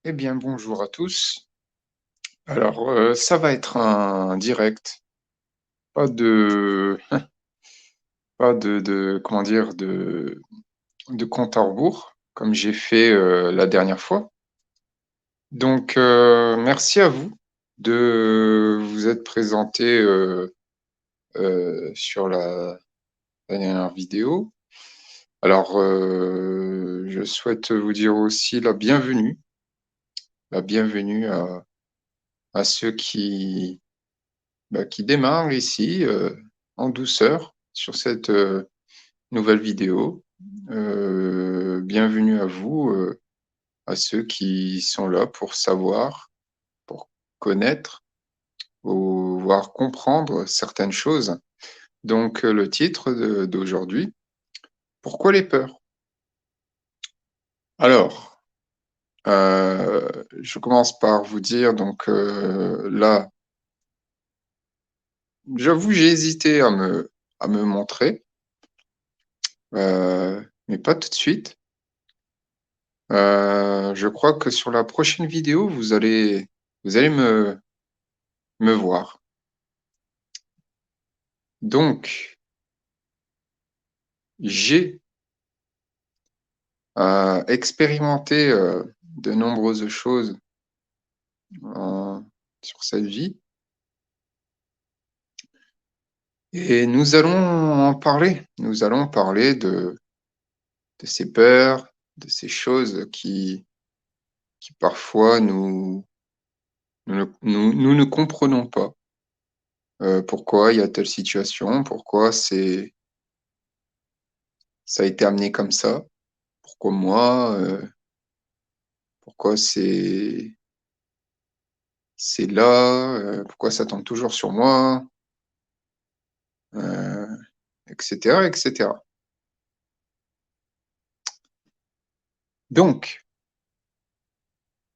Eh bien, bonjour à tous. Alors, ça va être un direct, pas de, pas comment dire, de compte à rebours, comme j'ai fait la dernière fois. Donc, merci à vous de vous être présenté sur la dernière vidéo. Alors, je souhaite vous dire aussi la bienvenue à ceux qui démarre ici en douceur sur cette nouvelle vidéo. Bienvenue à vous, à ceux qui sont là pour savoir, pour connaître, ou voire comprendre certaines choses. Donc le titre d'aujourd'hui, pourquoi les peurs? Alors, je commence par vous dire, donc là, j'avoue, j'ai hésité à me montrer, mais pas tout de suite. Je crois que sur la prochaine vidéo, vous allez me voir. Donc, j'ai expérimenté de nombreuses choses euh, sur cette vie et nous allons en parler. Nous allons parler de ces peurs, de ces choses qui parfois nous ne comprenons pas. Pourquoi il y a telle situation, pourquoi ça a été amené comme ça, pourquoi moi, pourquoi c'est là, pourquoi ça tombe toujours sur moi, euh, etc., etc. Donc,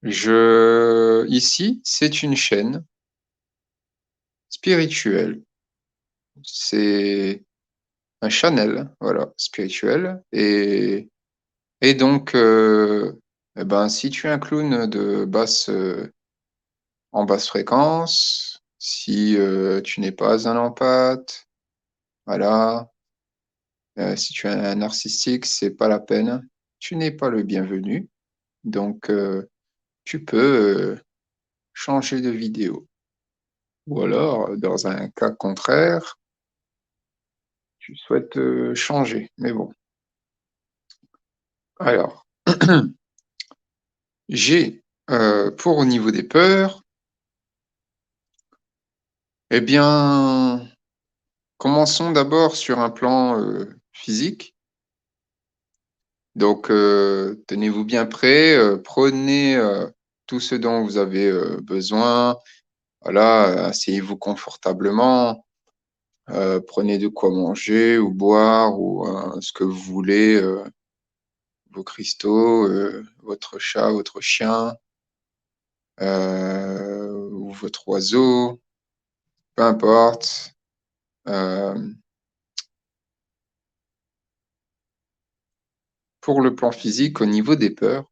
ici, c'est une chaîne spirituelle. C'est un channel, voilà, spirituel. Et donc, eh ben, si tu es un clown en basse fréquence, si tu n'es pas un empathe, voilà, si tu es un narcissique, c'est pas la peine. Tu n'es pas le bienvenu. Donc, tu peux changer de vidéo. Ou alors, dans un cas contraire, tu souhaites changer. Mais bon. Alors, j'ai, pour au niveau des peurs, eh bien, commençons d'abord sur un plan physique. Donc, tenez-vous bien prêts, prenez tout ce dont vous avez besoin. Voilà, asseyez-vous confortablement, prenez de quoi manger ou boire ou ce que vous voulez, vos cristaux, votre chat, votre chien, ou votre oiseau, peu importe. Euh, pour le plan physique, au niveau des peurs,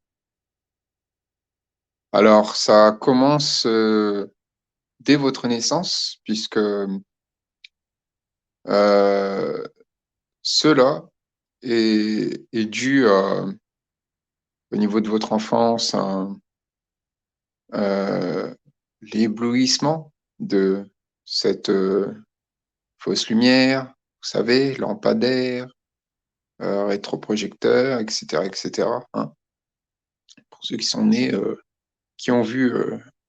alors ça commence dès votre naissance, puisque cela est dû au niveau de votre enfance euh, l'éblouissement de cette fausse lumière, vous savez, lampadaire, rétroprojecteur, etc., etc. Hein. Pour ceux qui sont nés, qui ont vu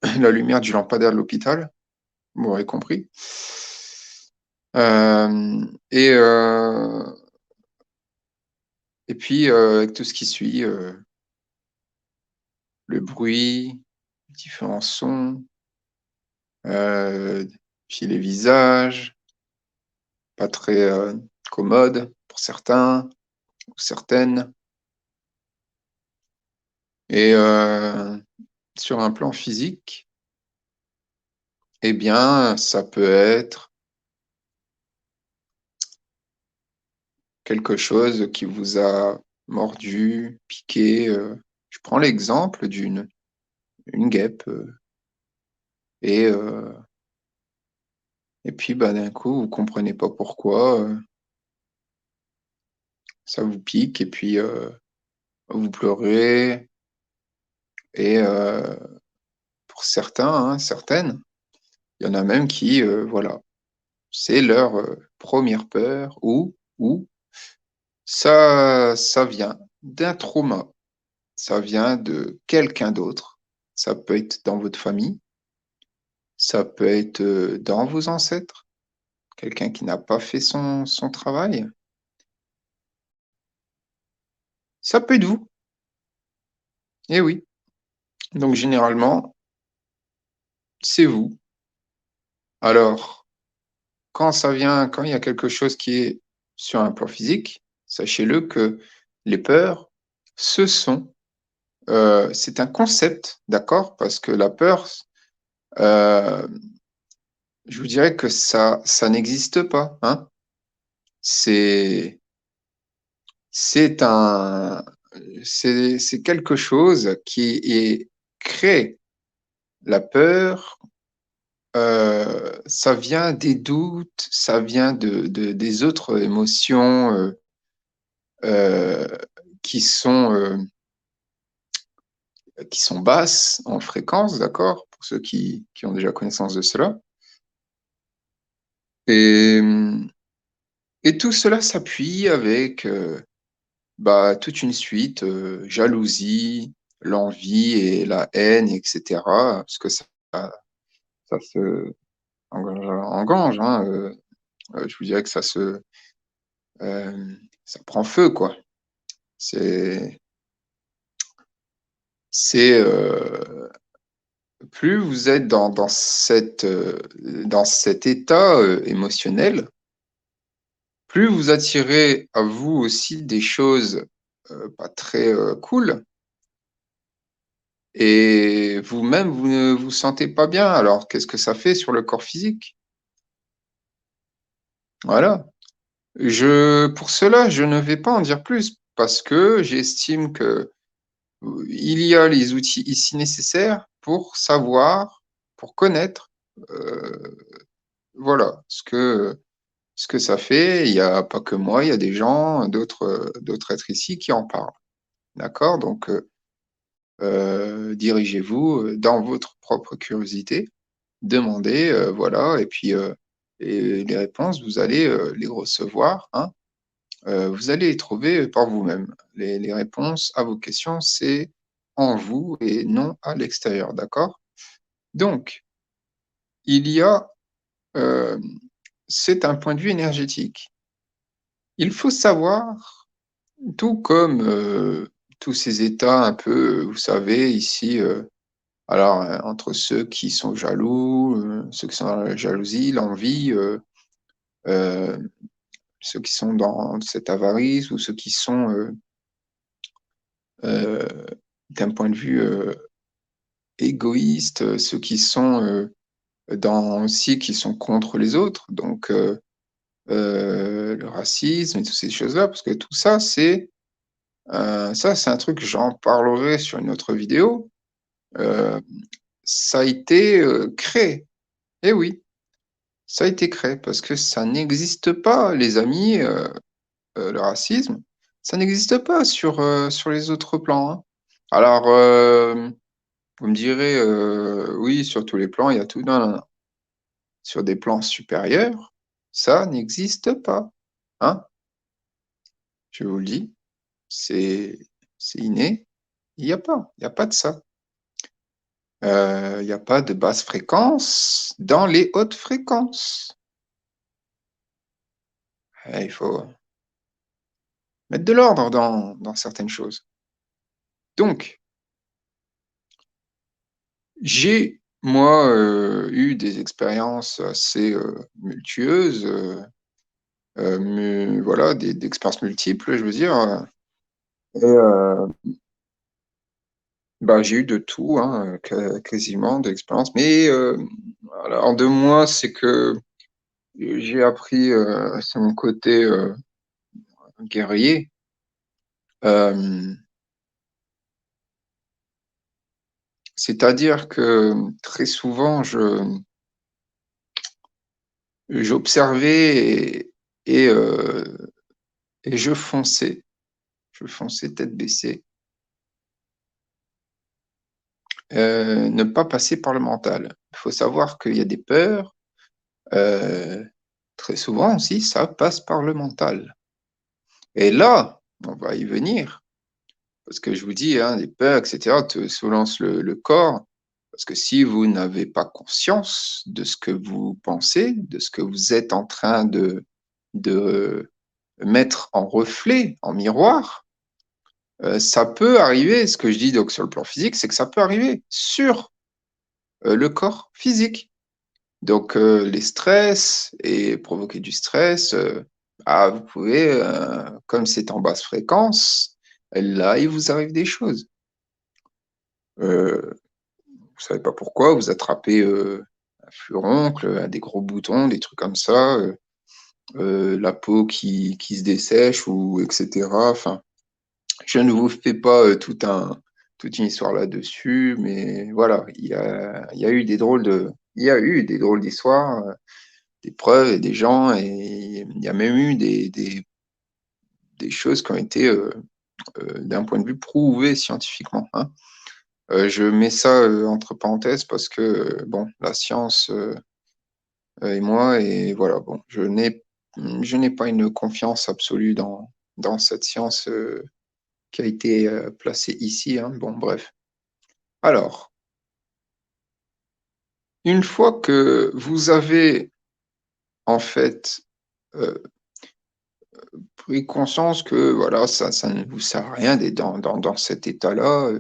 la lumière du lampadaire de l'hôpital, vous m'aurez compris. Euh, et, euh, et puis, avec tout ce qui suit, le bruit, les différents sons, puis les visages, pas très commodes pour certains ou certaines. Et sur un plan physique, eh bien, ça peut être quelque chose qui vous a mordu, piqué. Je prends l'exemple une guêpe, et puis bah, d'un coup, vous comprenez pas pourquoi, ça vous pique, et puis vous pleurez, et pour certains, hein, certaines, il y en a même qui, voilà, c'est leur première peur, ou ça vient d'un trauma, ça vient de quelqu'un d'autre. Ça peut être dans votre famille, ça peut être dans vos ancêtres, quelqu'un qui n'a pas fait son travail. Ça peut être vous. Eh oui. Donc généralement, c'est vous. Alors, quand il y a quelque chose qui est sur un plan physique, sachez-le que les peurs, ce sont, c'est un concept, d'accord? Parce que la peur, euh, je vous dirais que ça n'existe pas, hein. C'est, c'est un, c'est quelque chose qui est créé. La peur, ça vient des doutes, ça vient des autres émotions euh, qui sont, euh, qui sont basses en fréquence, d'accord? Pour ceux qui ont déjà connaissance de cela. Et, et tout cela s'appuie avec bah, toute une suite, jalousie, l'envie et la haine, etc. Parce que ça se engrange, hein, je vous dirais que ça prend feu, quoi. C'est, c'est plus vous êtes dans cet état émotionnel, plus vous attirez à vous aussi des choses pas très cool, et vous-même, vous ne vous sentez pas bien. Alors, qu'est-ce que ça fait sur le corps physique? Voilà. Pour cela, je ne vais pas en dire plus parce que j'estime que il y a les outils ici nécessaires pour savoir, pour connaître, euh, voilà, ce que ça fait. Il n'y a pas que moi, il y a des gens, d'autres êtres ici qui en parlent. D'accord? Donc, dirigez-vous dans votre propre curiosité, demandez, voilà, et les réponses, vous allez les recevoir, hein. Vous allez les trouver par vous-même. Les réponses à vos questions, c'est en vous et non à l'extérieur, d'accord? Donc, il y a, euh, c'est un point de vue énergétique. Il faut savoir, tout comme tous ces états un peu, vous savez, ici, alors entre ceux qui sont jaloux, ceux qui sont dans la jalousie, l'envie, euh, ceux qui sont dans cette avarice, ou ceux qui sont euh, d'un point de vue égoïste, ceux qui sont dans aussi qui sont contre les autres, donc le racisme et toutes ces choses-là, parce que tout ça, c'est un truc, j'en parlerai sur une autre vidéo. Euh, Ça a été créé. Eh oui, ça a été créé parce que ça n'existe pas, les amis, le racisme, ça n'existe pas sur les autres plans, hein. Alors, vous me direz, oui, sur tous les plans, il y a tout. Non, non, non. Sur des plans supérieurs, ça n'existe pas, hein. Je vous le dis, c'est c'est inné. Il y a pas de ça. Il n'y a pas de basse fréquence dans les hautes fréquences. Il faut mettre de l'ordre dans certaines choses. Donc, j'ai, moi, eu des expériences assez multueuses, mais voilà, d'expériences multiples, je veux dire. Et bah, j'ai eu de tout, hein, quasiment, d'expériences. Mais alors, de moi, c'est que j'ai appris sur mon côté guerrier. Euh, C'est-à-dire que très souvent, j'observais et, euh, et je fonçais. Je fonçais tête baissée. Ne pas passer par le mental. Il faut savoir qu'il y a des peurs. euh, Très souvent aussi, ça passe par le mental. Et là, on va y venir. Parce que je vous dis, hein, les peurs, etc., te soulancent le corps. Parce que si vous n'avez pas conscience de ce que vous pensez, de ce que vous êtes en train de mettre en reflet, en miroir, ça peut arriver, ce que je dis donc sur le plan physique, c'est que ça peut arriver sur le corps physique. Donc les stress et provoquer du stress, vous pouvez, comme c'est en basse fréquence, là, il vous arrive des choses. Vous savez pas pourquoi, vous attrapez un furoncle, des gros boutons, des trucs comme ça, la peau qui se dessèche, ou etc. Enfin, je ne vous fais pas toute une histoire là-dessus, mais voilà, il y a eu des drôles d'histoires, des preuves et des gens, et il y a même eu des choses qui ont été, d'un point de vue, prouvées scientifiquement, hein. Je mets ça entre parenthèses parce que, bon, la science et moi, et voilà, bon, je n'ai pas une confiance absolue dans cette science qui a été placée ici, hein. Bon, bref. Alors, une fois que vous avez, en fait, euh, pris conscience que, voilà, ça ne vous sert à rien d'être dans cet état-là,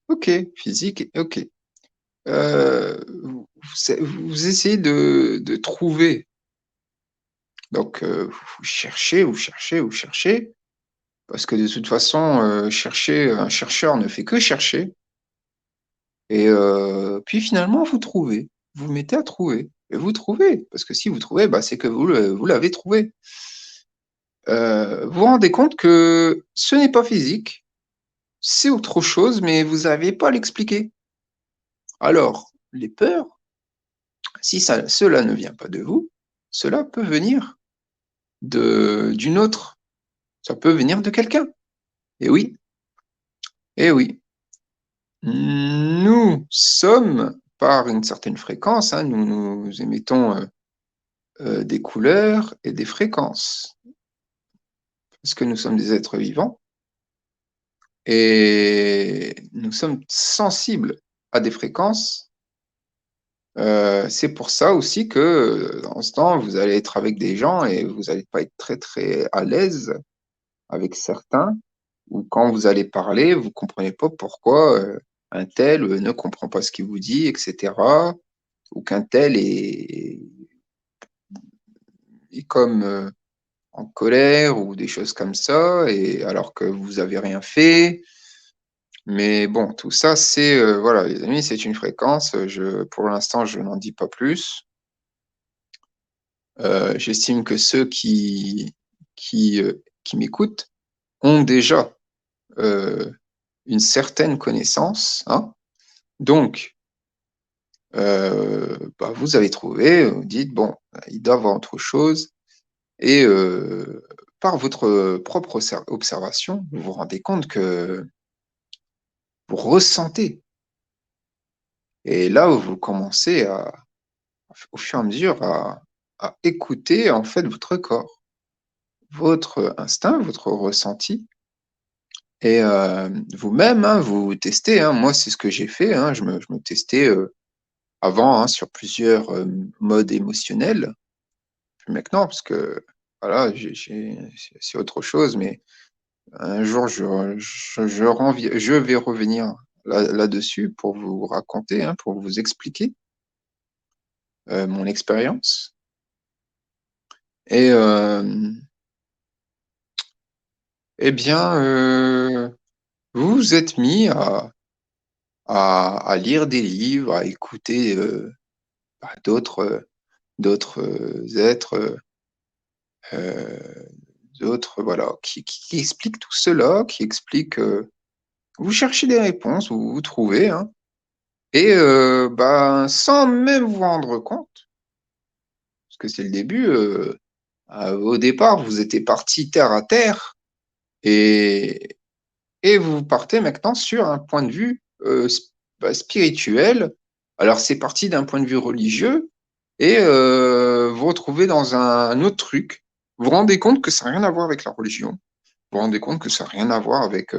ok, physique, ok. Vous essayez de trouver. Donc, vous cherchez, vous cherchez, vous cherchez, parce que de toute façon, un chercheur ne fait que chercher, et puis finalement, vous trouvez. Vous vous mettez à trouver, et vous trouvez, parce que si vous trouvez, bah, c'est que vous l'avez trouvé. Vous vous rendez compte que ce n'est pas physique, c'est autre chose, mais vous n'avez pas à l'expliquer. Alors, les peurs, si cela ne vient pas de vous, cela peut venir d'une autre. Ça peut venir de quelqu'un. Et oui, et oui. Nous sommes, par une certaine fréquence, hein, nous émettons des couleurs et des fréquences, parce que nous sommes des êtres vivants et nous sommes sensibles à des fréquences. C'est pour ça aussi que dans ce temps, vous allez être avec des gens et vous n'allez pas être très très à l'aise avec certains, ou quand vous allez parler, vous ne comprenez pas pourquoi un tel ne comprend pas ce qu'il vous dit, etc. Ou qu'un tel est comme en colère ou des choses comme ça, et alors que vous avez rien fait. Mais bon, tout ça, c'est voilà, les amis, c'est une fréquence. Pour l'instant, je n'en dis pas plus. J'estime que ceux qui m'écoutent ont déjà euh, une certaine connaissance, hein. Donc, bah, vous avez trouvé, vous dites, bon, il doit y avoir autre chose. Et par votre propre observation, vous vous rendez compte que vous ressentez. Et là, vous commencez au fur et à mesure à écouter en fait votre corps, votre instinct, votre ressenti. Et vous-même, hein, vous testez, hein. Moi, c'est ce que j'ai fait, hein. Je me testais avant, hein, sur plusieurs modes émotionnels. Puis maintenant, parce que voilà, c'est autre chose, mais un jour, je vais revenir là-dessus pour vous raconter, hein, pour vous expliquer mon expérience. Et eh bien, vous vous êtes mis à lire des livres, à écouter bah, d'autres êtres, euh, d'autres, voilà, qui expliquent tout cela, qui expliquent. Vous cherchez des réponses, vous trouvez, hein. Et sans même vous rendre compte, parce que c'est le début, au départ, vous étiez parti terre à terre et, et vous partez maintenant sur un point de vue spirituel. Alors, c'est parti d'un point de vue religieux et vous retrouvez dans un autre truc. Vous vous rendez compte que ça n'a rien à voir avec la religion. Vous vous rendez compte que ça n'a rien à voir avec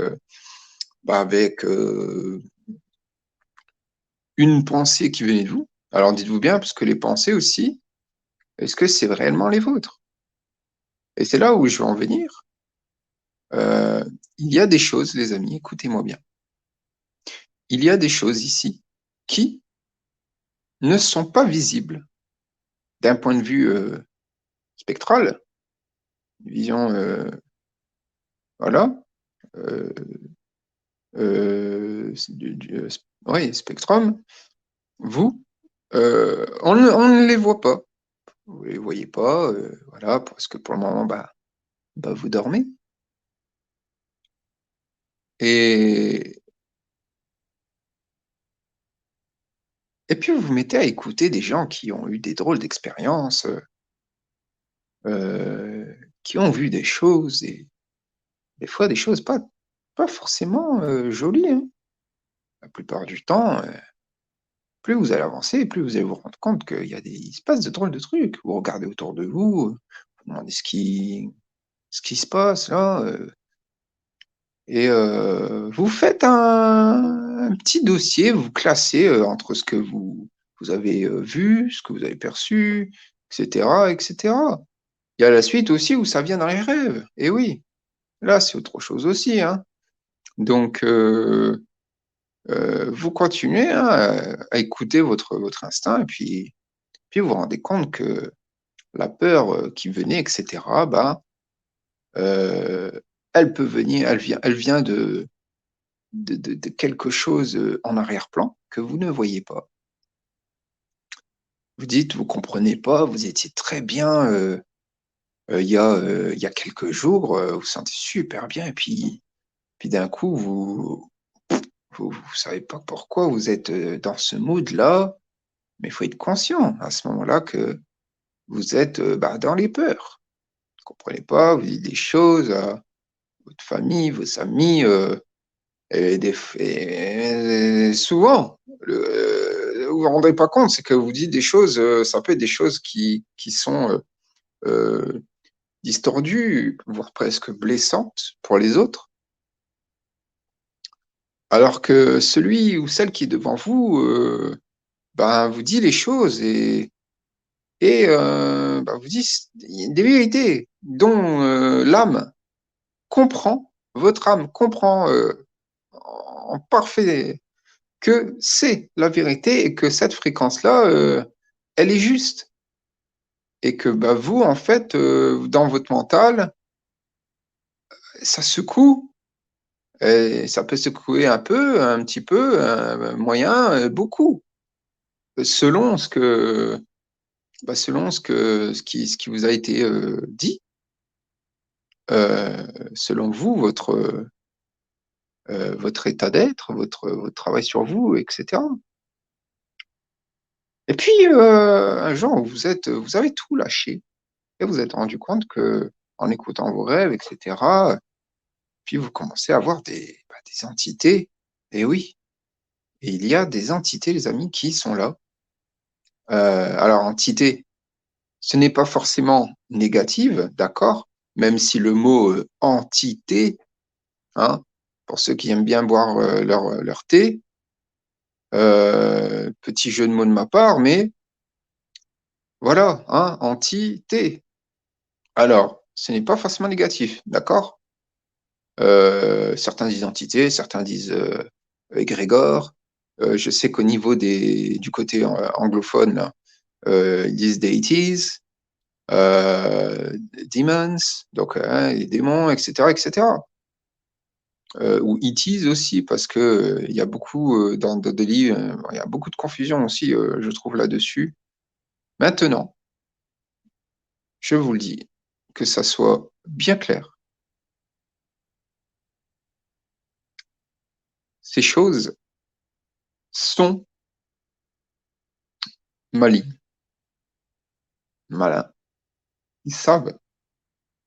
une pensée qui venait de vous. Alors, dites-vous bien, parce que les pensées aussi, est-ce que c'est réellement les vôtres? Et c'est là où je veux en venir. Euh, il y a des choses, les amis, écoutez-moi bien. Il y a des choses ici qui ne sont pas visibles d'un point de vue spectral, vision, voilà, euh, oui, spectrum. Vous, on ne les voit pas. Vous ne les voyez pas, voilà, parce que pour le moment, vous dormez. Et, et puis vous vous mettez à écouter des gens qui ont eu des drôles d'expériences, euh, qui ont vu des choses, et des fois des choses pas forcément jolies, hein. La plupart du temps, plus vous allez avancer, plus vous allez vous rendre compte il se passe de drôles de trucs. Vous regardez autour de vous, vous demandez ce qui se passe là, et vous faites un petit dossier, vous classez entre ce que vous avez vu, ce que vous avez perçu, etc., etc. Il y a la suite aussi où ça vient dans les rêves. Et oui, là, c'est autre chose aussi, hein. Donc, vous continuez, hein, à écouter votre instinct, et puis vous vous rendez compte que la peur qui venait, etc., euh, elle peut venir, elle vient de quelque chose en arrière-plan que vous ne voyez pas. Vous dites, vous comprenez pas, vous étiez très bien il y a quelques jours, vous vous sentez super bien, et puis d'un coup, vous savez pas pourquoi vous êtes dans ce mood-là, mais il faut être conscient à ce moment-là que vous êtes dans les peurs. Vous comprenez pas, vous dites des choses à votre famille, vos amis, et souvent, vous vous rendez pas compte, c'est que vous dites des choses, ça peut être des choses qui sont euh, distordues, voire presque blessantes pour les autres, alors que celui ou celle qui est devant vous, vous dit les choses et vous dit des vérités dont l'âme comprend, votre âme comprend en parfait que c'est la vérité et que cette fréquence-là, elle est juste. Et que vous, en fait, dans votre mental, ça secoue. Et ça peut secouer un peu, un petit peu, moyen, beaucoup, selon ce qui vous a été dit, selon vous, votre état d'être, votre travail sur vous, etc. Et puis, un jour, vous avez tout lâché et vous êtes rendu compte que, en écoutant vos rêves, etc., puis vous commencez à voir des entités. Et oui, et il y a des entités, les amis, qui sont là. Alors, entité, ce n'est pas forcément négative, d'accord? Même si le mot entité, hein, pour ceux qui aiment bien boire leur thé, petit jeu de mots de ma part, mais voilà, hein, entité. Alors, ce n'est pas forcément négatif, d'accord? Certains disent entité, certains disent égrégore. Je sais qu'au niveau du côté anglophone, là, ils disent deities, demons, donc hein, les démons, etc., etc. Ou itis aussi, parce que il y a beaucoup dans des livres, il y a beaucoup de confusion aussi, je trouve là-dessus. Maintenant, je vous le dis, que ça soit bien clair, ces choses sont malignes, malins. Ils savent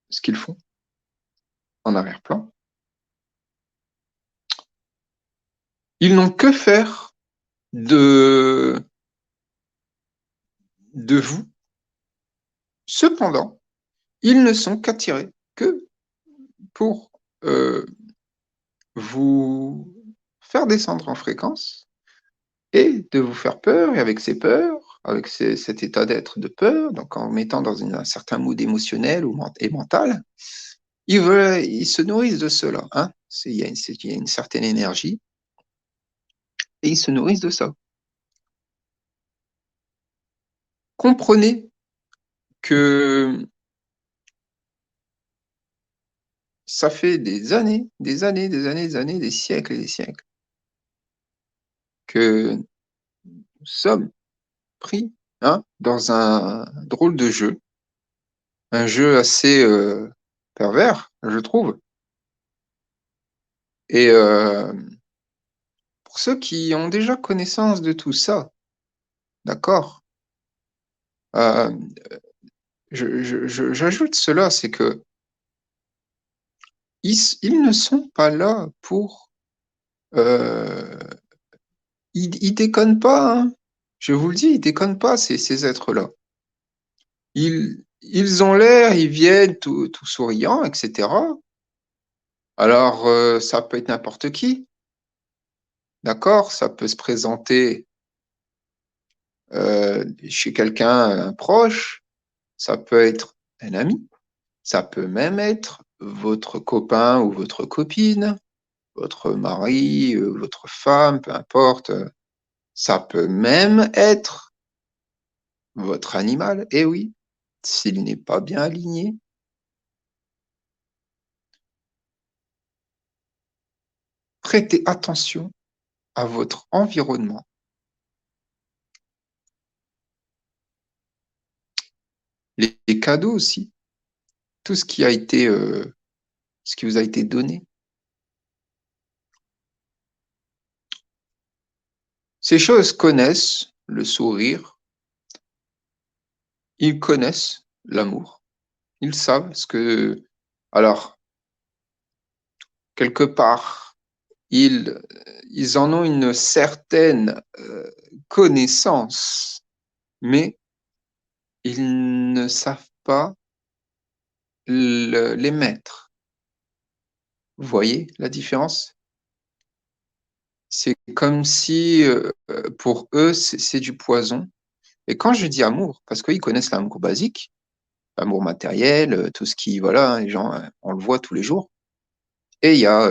ce qu'ils font en arrière-plan. Ils n'ont que faire de vous. Cependant, ils ne sont qu'attirés que pour vous faire descendre en fréquence et de vous faire peur, et avec ces peurs, avec cet état d'être de peur, donc en mettant dans un certain mood émotionnel et mental, ils se nourrissent de cela. Hein. Il y a une certaine énergie, et ils se nourrissent de ça. Comprenez que ça fait des années, des siècles et des siècles, que nous sommes pris dans un drôle de jeu, un jeu assez pervers, je trouve. Et pour ceux qui ont déjà connaissance de tout ça, d'accord, euh, j'ajoute cela, c'est que ils ne sont pas là pour... euh, ils déconnent pas, hein. Je vous le dis, ils déconnent pas, ces êtres-là. Ils ont l'air, ils viennent tout souriants, etc. Alors, ça peut être n'importe qui, d'accord? Ça peut se présenter chez quelqu'un, un proche, ça peut être un ami, ça peut même être votre copain ou votre copine, votre mari, votre femme, peu importe. Ça peut même être votre animal. Eh oui, s'il n'est pas bien aligné. Prêtez attention à votre environnement. Les cadeaux aussi, tout ce qui a été, ce qui vous a été donné. Ces choses connaissent le sourire, ils connaissent l'amour, ils savent ce que... Alors, quelque part, ils en ont une certaine connaissance, mais ils ne savent pas les mettre. Vous voyez la différence? C'est comme si pour eux, c'est du poison. Et quand je dis amour, parce qu'ils connaissent l'amour basique, l'amour matériel, tout ce qui, voilà, hein, les gens, on le voit tous les jours, et il y a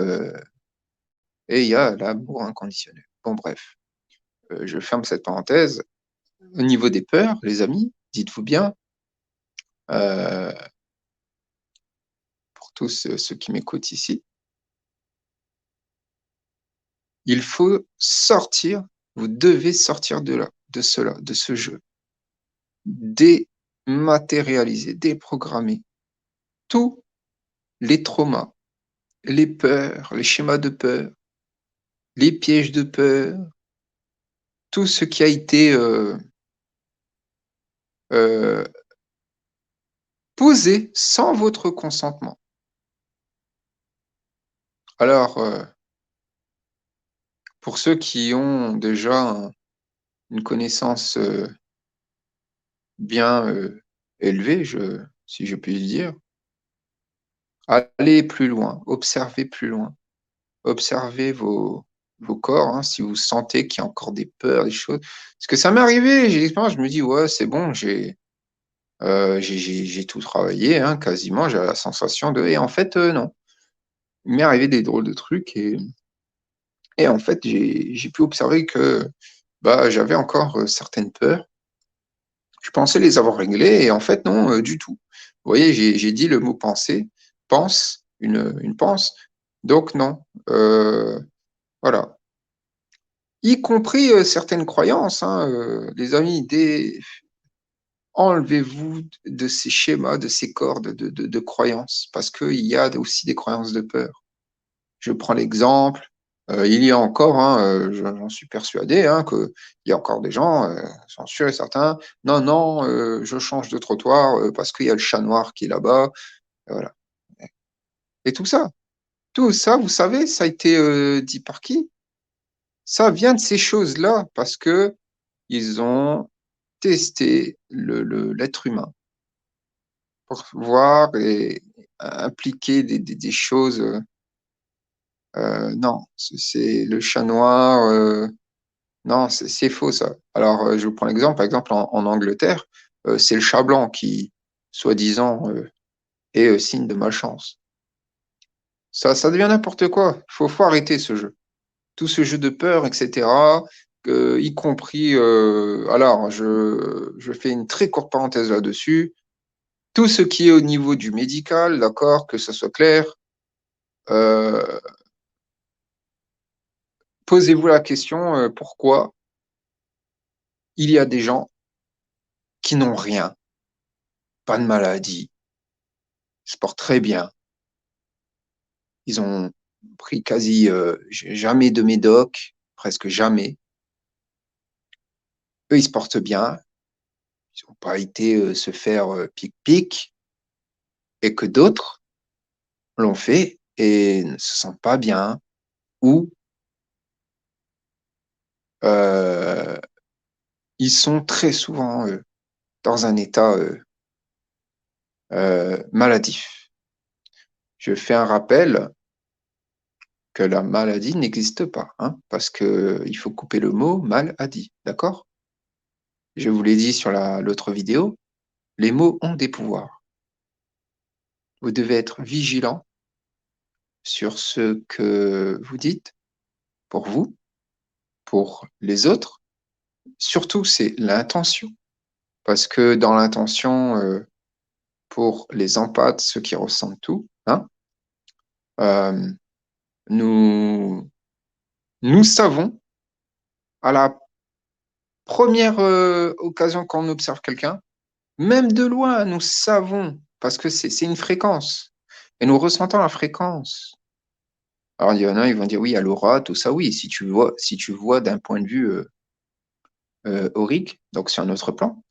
l'amour inconditionnel. Bon, bref, je ferme cette parenthèse. Au niveau des peurs, les amis, dites-vous bien, euh, pour tous ceux qui m'écoutent ici, il faut sortir, vous devez sortir de là, de cela, de ce jeu. Dématérialiser, déprogrammer tous les traumas, les peurs, les schémas de peur, les pièges de peur, tout ce qui a été euh, posé sans votre consentement. Alors, pour ceux qui ont déjà une connaissance bien élevée, si je puis dire, allez plus loin, observez plus loin, observez vos corps, hein, si vous sentez qu'il y a encore des peurs, des choses. Parce que ça m'est arrivé, j'ai l'expérience, je me dis, ouais, c'est bon, j'ai tout travaillé, hein, quasiment, j'ai la sensation de... Et en fait, non. Il m'est arrivé des drôles de trucs, et en fait, j'ai pu observer que bah, j'avais encore certaines peurs. Je pensais les avoir réglées, et en fait, non, du tout. Vous voyez, j'ai dit le mot penser, pense, une pense, donc non. Voilà. Y compris certaines croyances, hein, les amis, enlevez-vous de ces schémas, de ces cordes de croyances, parce qu'il y a aussi des croyances de peur. Je prends l'exemple Il y a encore, hein, j'en suis persuadé, hein, qu'il y a encore des gens, j'en suis sûr et certain, non, non, je change de trottoir parce qu'il y a le chat noir qui est là-bas. Et voilà. Et tout ça, vous savez, ça a été dit par qui? Ça vient de ces choses-là parce que ils ont testé l'être humain pour voir et impliquer des choses. Non, c'est le chat noir. Non, c'est faux ça. Alors, je vous prends l'exemple. Par exemple, en Angleterre, c'est le chat blanc qui, soi-disant, est signe de malchance. Ça devient n'importe quoi. Faut arrêter ce jeu. Tout ce jeu de peur, etc., y compris. Alors, je fais une très courte parenthèse là-dessus. Tout ce qui est au niveau du médical, d'accord, que ça soit clair, euh, posez-vous la question pourquoi il y a des gens qui n'ont rien, pas de maladie, se portent très bien. Ils ont pris quasi jamais de médoc, presque jamais. Eux, ils se portent bien. Ils n'ont pas été se faire pic-pic. Et que d'autres l'ont fait et ne se sentent pas bien ou euh, ils sont très souvent dans un état maladif. Je fais un rappel que la maladie n'existe pas, hein, parce que il faut couper le mot maladie, d'accord? Je vous l'ai dit sur l'autre vidéo, les mots ont des pouvoirs. Vous devez être vigilant sur ce que vous dites pour vous, pour les autres. Surtout, c'est l'intention. Parce que dans l'intention, pour les empathes, ceux qui ressentent tout, hein, euh, nous, nous savons, à la première occasion qu'on observe quelqu'un, même de loin, nous savons, parce que c'est une fréquence, et nous ressentons la fréquence. Alors, il y en a, ils vont dire, oui, à l'aura, tout ça, oui, si tu vois d'un point de vue aurique, donc sur un autre plan,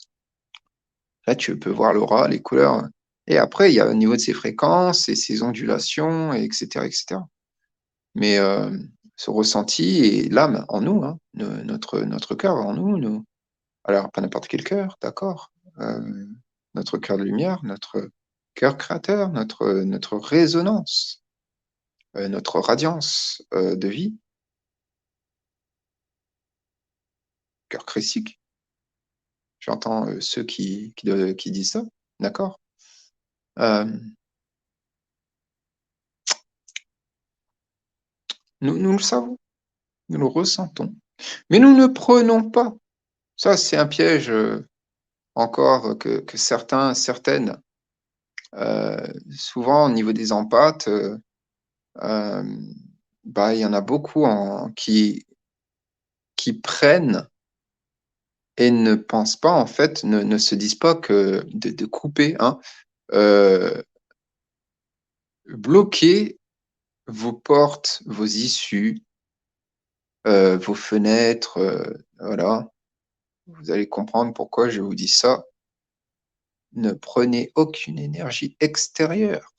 là, tu peux voir l'aura, les couleurs. Et après, il y a au niveau de ses fréquences et ses ondulations, et etc., etc. Mais ce ressenti et l'âme en nous, hein, notre cœur en nous, alors pas n'importe quel cœur, d'accord, notre cœur de lumière, notre cœur créateur, notre résonance, notre radiance de vie, cœur christique. J'entends ceux qui disent ça, d'accord. Euh, nous le savons, nous le ressentons, mais nous ne prenons pas. Ça, c'est un piège encore que certaines, souvent au niveau des empathes, euh, bah, il y en a beaucoup qui prennent et ne pensent pas, en fait, ne se disent pas que de couper, hein, euh, bloquer vos portes, vos issues, vos fenêtres, voilà. Vous allez comprendre pourquoi je vous dis ça. Ne prenez aucune énergie extérieure,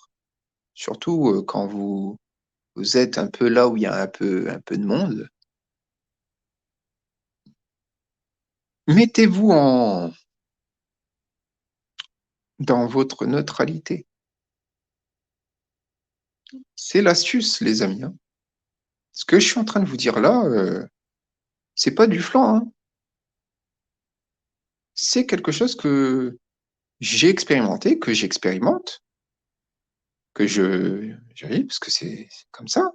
surtout quand vous êtes un peu là où il y a un peu de monde. Mettez-vous dans votre neutralité. C'est l'astuce, les amis, hein. Ce que je suis en train de vous dire là, c'est pas du flan, hein. C'est quelque chose que j'ai expérimenté, que j'expérimente, que j'ai, parce que c'est comme ça.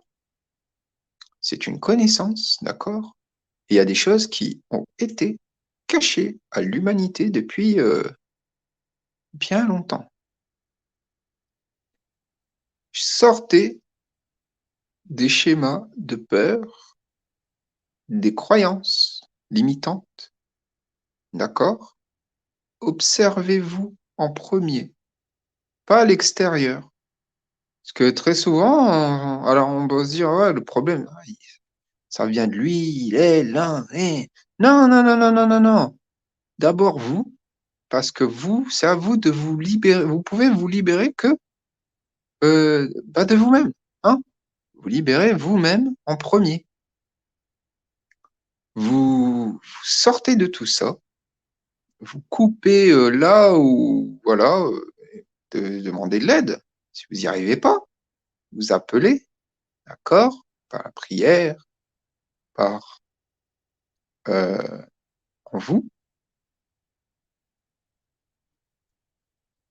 C'est une connaissance, d'accord? Et il y a des choses qui ont été cachées à l'humanité depuis bien longtemps. Sortez des schémas de peur, des croyances limitantes, d'accord? Observez-vous en premier, pas à l'extérieur. Parce que très souvent, alors on peut se dire, ouais, le problème, ça vient de lui, il est là. Non, non, non, non, non, non, non. D'abord vous, parce que vous, c'est à vous de vous libérer. Vous pouvez vous libérer que de vous-même. Hein? Vous libérez vous-même en premier. Vous sortez de tout ça, vous coupez là où, voilà, demandez de l'aide. Si vous n'y arrivez pas, vous appelez, d'accord, par la prière, par euh, en vous.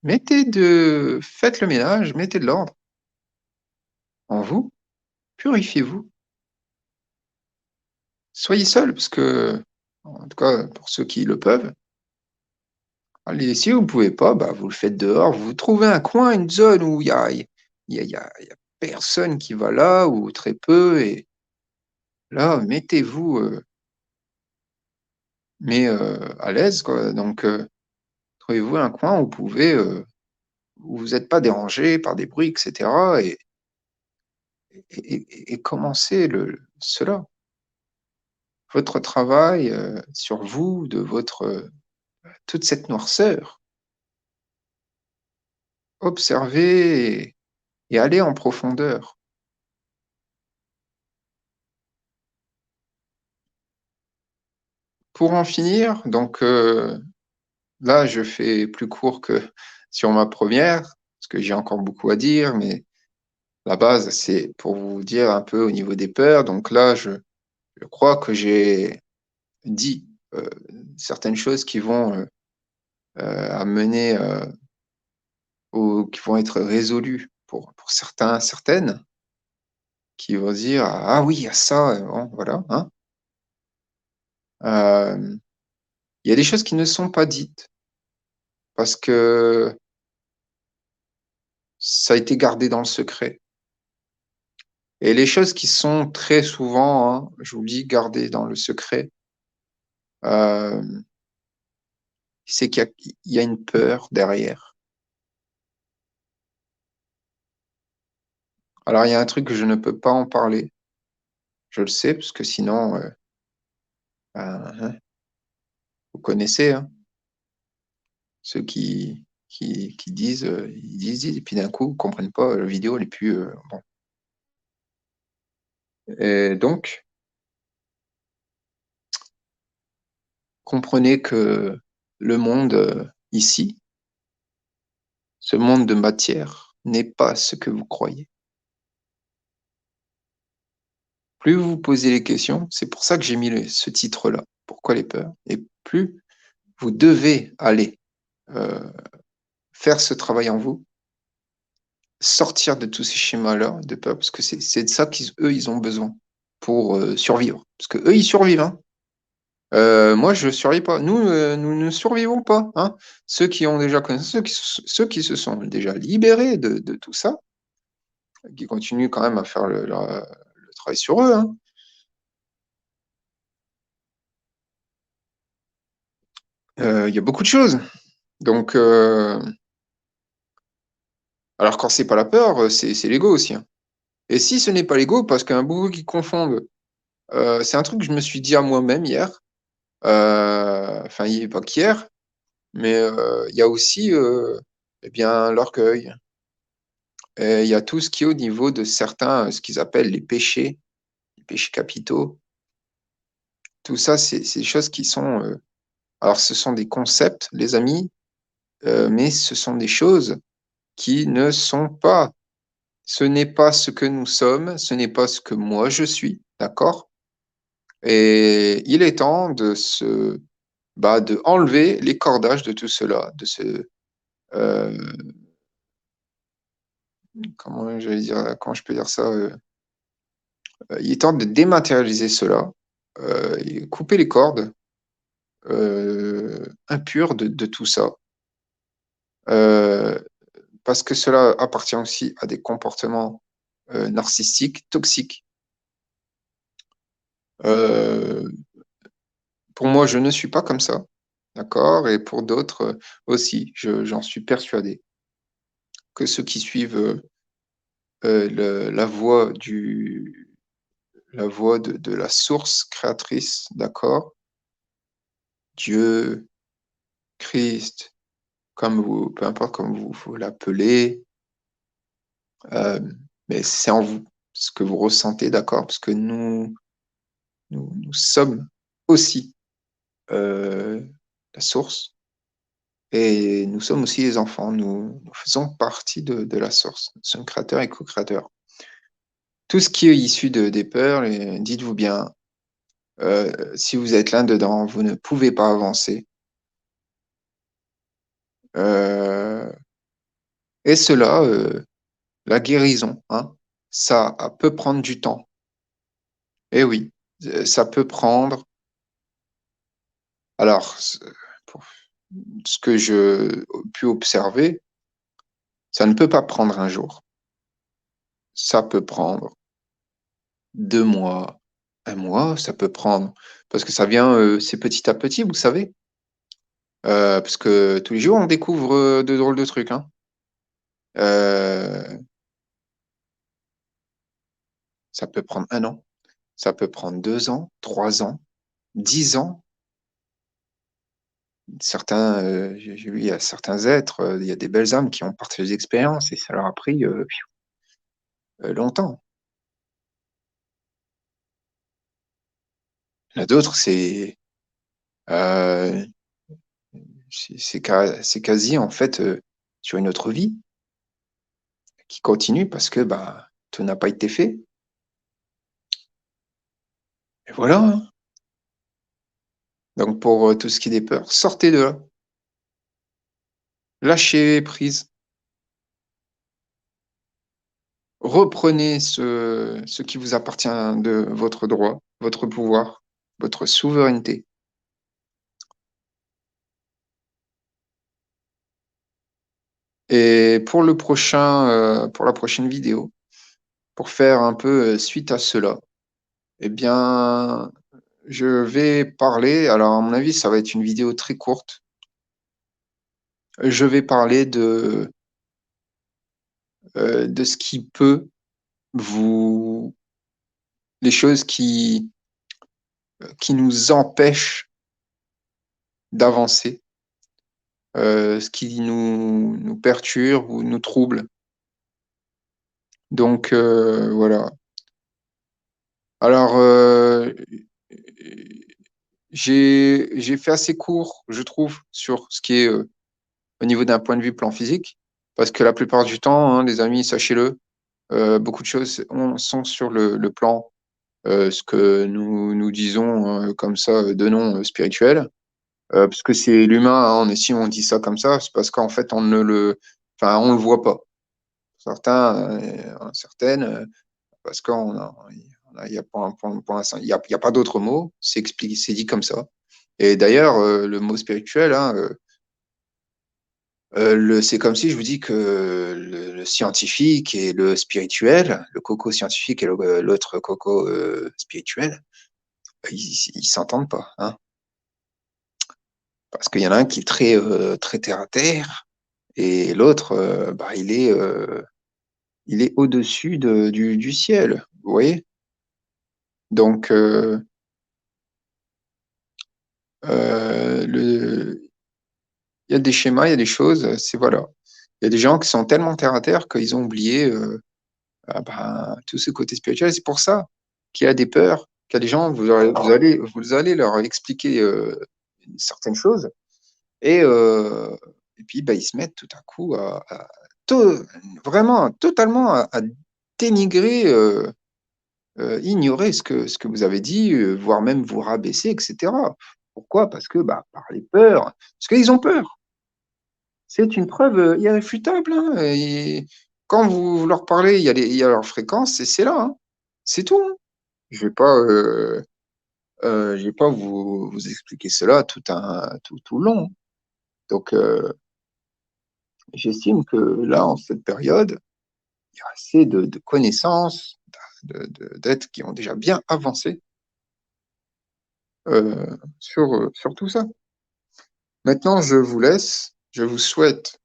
Faites le ménage, mettez de l'ordre en vous, purifiez-vous. Soyez seul, parce que, en tout cas, pour ceux qui le peuvent, allez, si vous ne pouvez pas, bah, vous le faites dehors, vous trouvez un coin, une zone où il y a personne qui va là, ou très peu, et là, mettez-vous à l'aise, quoi. Donc, trouvez-vous un coin où vous pouvez, où vous n'êtes pas dérangé par des bruits, etc. Et commencez cela. Votre travail sur vous, de toute cette noirceur. Observez et allez en profondeur. Pour en finir, donc là, je fais plus court que sur ma première, parce que j'ai encore beaucoup à dire, mais la base, c'est pour vous dire un peu au niveau des peurs. Donc là, je crois que j'ai dit certaines choses qui vont amener, qui vont être résolues pour certains, certaines, qui vont dire ah oui, il y a ça, bon, voilà. Hein. Euh, il y a des choses qui ne sont pas dites parce que ça a été gardé dans le secret. Et les choses qui sont très souvent, hein, je vous le dis, gardées dans le secret, euh, c'est qu'il y a une peur derrière. Alors, il y a un truc que je ne peux pas en parler, je le sais, parce que sinon, hein, vous connaissez, hein, ceux qui disent, ils disent, et puis d'un coup, ils ne comprennent pas, la vidéo, elle est plus... bon. Et donc, comprenez que le monde ici, ce monde de matière, n'est pas ce que vous croyez. Plus vous vous posez les questions, c'est pour ça que j'ai mis ce titre-là. Pourquoi les peurs? Et plus vous devez aller euh, faire ce travail en vous, sortir de tous ces schémas-là de peur, parce que c'est de ça qu'eux, ils ont besoin pour survivre. Parce que eux, ils survivent. Hein. Moi, je ne survis pas. Nous ne survivons pas. Hein. Ceux qui ont déjà connu, ceux qui se sont déjà libérés de tout ça, qui continuent quand même à faire le travail sur eux. Hein. Il y a beaucoup de choses. Donc, alors quand c'est pas la peur, c'est l'ego aussi. Hein. Et si ce n'est pas l'ego, parce qu'il y a beaucoup qui confondent, c'est un truc que je me suis dit à moi-même hier, enfin, pas qu'hier, mais il y a aussi eh bien, l'orgueil. Et il y a tout ce qui est au niveau de certains, ce qu'ils appellent les péchés capitaux. Tout ça, c'est des choses qui sont... alors, ce sont des concepts, les amis, mais ce sont des choses qui ne sont pas. Ce n'est pas ce que nous sommes, ce n'est pas ce que moi je suis, d'accord? Et il est temps de enlever les cordages de tout cela, euh, comment je peux dire ça? Il est temps de dématérialiser cela, et couper les cordes impures de tout ça, euh, parce que cela appartient aussi à des comportements narcissiques, toxiques. Euh, pour moi, je ne suis pas comme ça, d'accord? Et pour d'autres aussi, j'en suis persuadé que ceux qui suivent la voie la voix de la source créatrice, d'accord? Dieu, Christ, peu importe comme vous l'appelez, euh, mais c'est en vous, ce que vous ressentez, d'accord? Parce que nous sommes aussi euh, la source et nous sommes aussi les enfants. Nous faisons partie de la source. Nous sommes créateurs et co-créateurs. Tout ce qui est issu des peurs, dites-vous bien, si vous êtes là-dedans, vous ne pouvez pas avancer. Euh, et cela, la guérison, hein, ça peut prendre du temps. Et oui, ça peut prendre. Alors, pour ce que je pu observer, ça ne peut pas prendre un jour. Ça peut prendre 2 mois, un mois, ça peut prendre. Parce que ça vient, c'est petit à petit, vous savez. Parce que tous les jours, on découvre de drôles de trucs, hein. Euh, Ça peut prendre 1 an, ça peut prendre 2 ans, 3 ans, 10 ans. Certains, j'ai vu, il y a certains êtres, il y a des belles âmes qui ont partagé des expériences et ça leur a pris longtemps. Il y en a d'autres, euh, c'est quasi en fait sur une autre vie qui continue parce que bah, tout n'a pas été fait. Et voilà, hein. Donc pour tout ce qui est des peurs, sortez de là. Lâchez prise. Reprenez ce qui vous appartient de votre droit, votre pouvoir, votre souveraineté. Et pour la prochaine vidéo, pour faire un peu suite à cela, eh bien, je vais parler, alors à mon avis, ça va être une vidéo très courte. Je vais parler de ce qui peut vous, les choses qui nous empêchent d'avancer, ce qui nous perturbe ou nous trouble. Donc, voilà. Alors, j'ai fait assez court, je trouve, sur ce qui est au niveau d'un point de vue plan physique, parce que la plupart du temps, hein, les amis, sachez-le, beaucoup de choses sont sur le plan, ce que nous disons comme ça, de nom spirituel, parce que c'est l'humain, hein, si on dit ça comme ça, c'est parce qu'en fait, enfin, on le voit pas. Certains, certaines, parce il y a pour l'instant, il y a pas d'autre mot, c'est expliqué, c'est dit comme ça. Et d'ailleurs, le mot spirituel, hein, c'est comme si je vous dis que le scientifique et le spirituel, le coco scientifique et l'autre coco spirituel, ils s'entendent pas, hein, parce qu'il y en a un qui est très terre à terre et l'autre, bah, il est au-dessus du ciel, vous voyez? Donc, il y a des schémas, il y a des choses, c'est voilà. Il y a des gens qui sont tellement terre à terre qu'ils ont oublié tout ce côté spirituel. C'est pour ça qu'il y a des peurs, qu'il y a des gens, vous allez leur expliquer certaines choses et puis bah, ils se mettent tout à coup to- vraiment totalement à dénigrer, ignorer ce que vous avez dit, voire même vous rabaisser, etc. Pourquoi? Parce que bah, par les peurs, parce qu'ils ont peur. C'est une preuve irréfutable, hein, et quand vous leur parlez, il y a leur fréquence et c'est là, hein. C'est tout, hein. Je vais pas vous expliquer cela tout le long. Donc, j'estime que là, en cette période, il y a assez de connaissances, d'êtres qui ont déjà bien avancé sur tout ça. Maintenant, je vous laisse. Je vous souhaite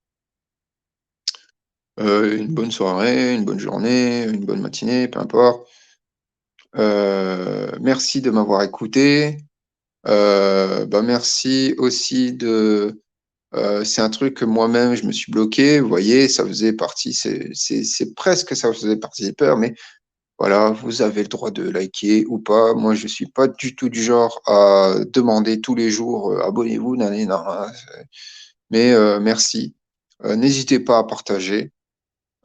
une bonne soirée, une bonne journée, une bonne matinée, peu importe. Merci de m'avoir écouté. Merci aussi de... c'est un truc que moi-même, je me suis bloqué. Vous voyez, ça faisait partie, c'est presque ça faisait partie des peurs, mais voilà, vous avez le droit de liker ou pas. Moi, je suis pas du tout du genre à demander tous les jours, abonnez-vous, nanana. Mais merci. N'hésitez pas à partager.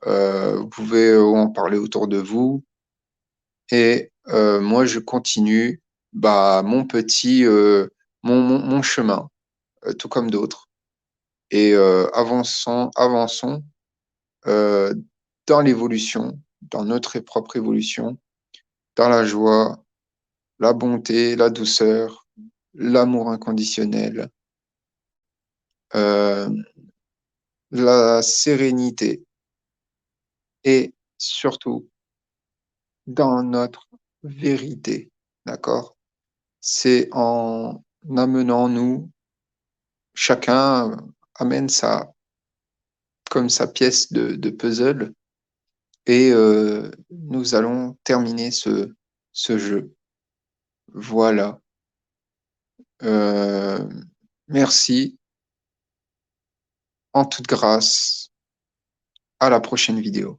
Vous pouvez en parler autour de vous. Et moi, je continue mon petit mon chemin, tout comme d'autres. Et avançons euh, dans l'évolution, dans notre propre évolution, dans la joie, la bonté, la douceur, l'amour inconditionnel, euh, la sérénité et surtout dans notre vérité. D'accord? C'est en amenant nous, chacun amène comme sa pièce de puzzle et nous allons terminer ce jeu. Voilà. Euh, merci en toute grâce. À la prochaine vidéo.